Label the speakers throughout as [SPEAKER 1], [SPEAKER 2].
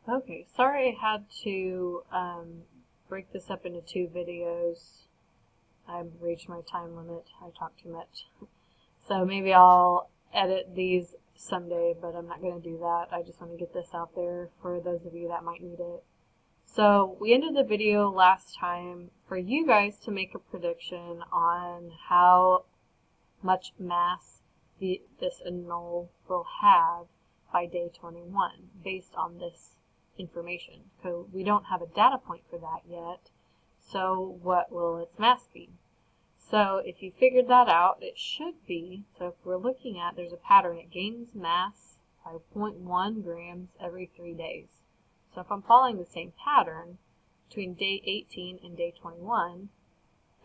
[SPEAKER 1] Okay, sorry I had to break this up into two videos. I've reached my time limit. I talk too much. So maybe I'll edit these someday, but I'm not going to do that. I just want to get this out there for those of you that might need it. So we ended the video last time for you guys to make a prediction on how much mass this anole will have by day 21 based on this information. So we don't have a data point for that yet. So what will its mass be? So if you figured that out, it should be, so if we're looking at, there's a pattern, it gains mass by 0.1 grams every 3 days. So if I'm following the same pattern between day 18 and day 21,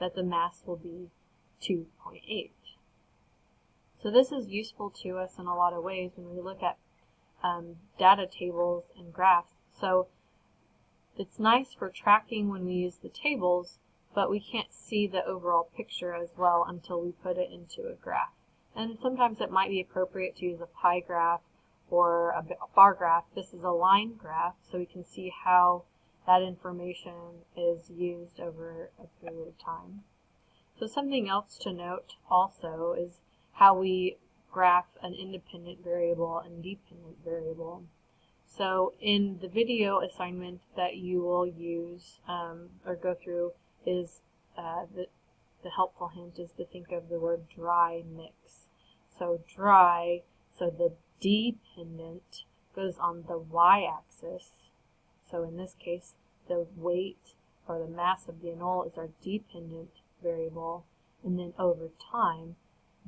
[SPEAKER 1] that the mass will be 2.8. So this is useful to us in a lot of ways when we look at data tables and graphs. So it's nice for tracking when we use the tables, but we can't see the overall picture as well until we put it into a graph. And sometimes it might be appropriate to use a pie graph or a bar graph. This is a line graph, so we can see how that information is used over a period of time. So something else to note also is how we graph an independent variable and dependent variable. So in the video assignment that you will use or go through is the helpful hint is to think of the word dry mix. So dry, so the dependent goes on the y-axis. So in this case, the weight or the mass of the anole is our dependent variable, and then over time,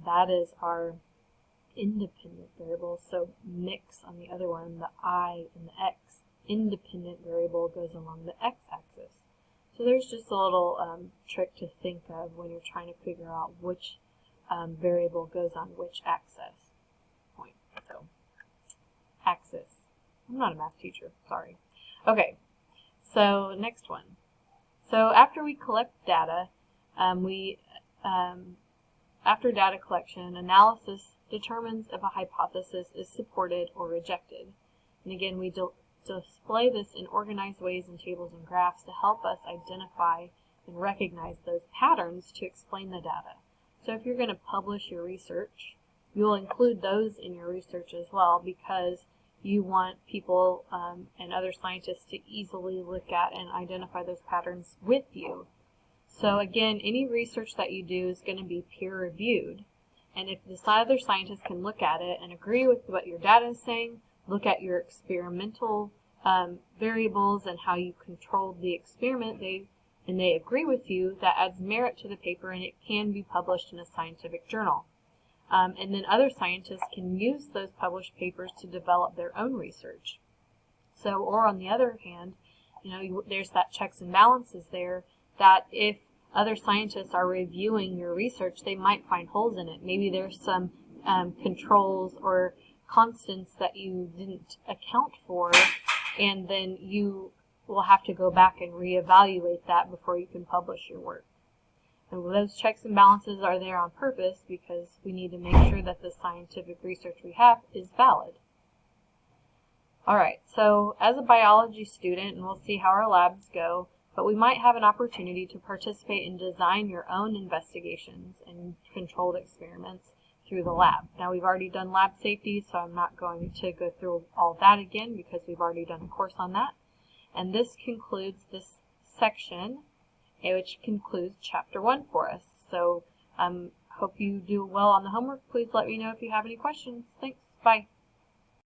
[SPEAKER 1] that is our independent variable. So mix on the other one, the I and the X. Independent variable goes along the x-axis. So there's just a little trick to think of when you're trying to figure out which variable goes on which axis. So, axis. I'm not a math teacher, sorry. Okay, so next one. So after we collect data, after data collection, analysis determines if a hypothesis is supported or rejected. And again, we display this in organized ways in tables and graphs to help us identify and recognize those patterns to explain the data. So if you're going to publish your research, you'll include those in your research as well, because you want people and other scientists to easily look at and identify those patterns with you. So again, any research that you do is going to be peer-reviewed. And if the other scientists can look at it and agree with what your data is saying, look at your experimental variables and how you controlled the experiment, and they agree with you, that adds merit to the paper and it can be published in a scientific journal. And then other scientists can use those published papers to develop their own research. So, or on the other hand, there's that checks and balances there, that if other scientists are reviewing your research, they might find holes in it. Maybe there's some controls or constants that you didn't account for, and then you will have to go back and reevaluate that before you can publish your work. And those checks and balances are there on purpose because we need to make sure that the scientific research we have is valid. Alright, so as a biology student, and we'll see how our labs go, but we might have an opportunity to participate and design your own investigations and controlled experiments through the lab. Now we've already done lab safety, so I'm not going to go through all that again because we've already done a course on that. And this concludes this section, which concludes Chapter 1 for us. So hope you do well on the homework. Please let me know if you have any questions. Thanks. Bye.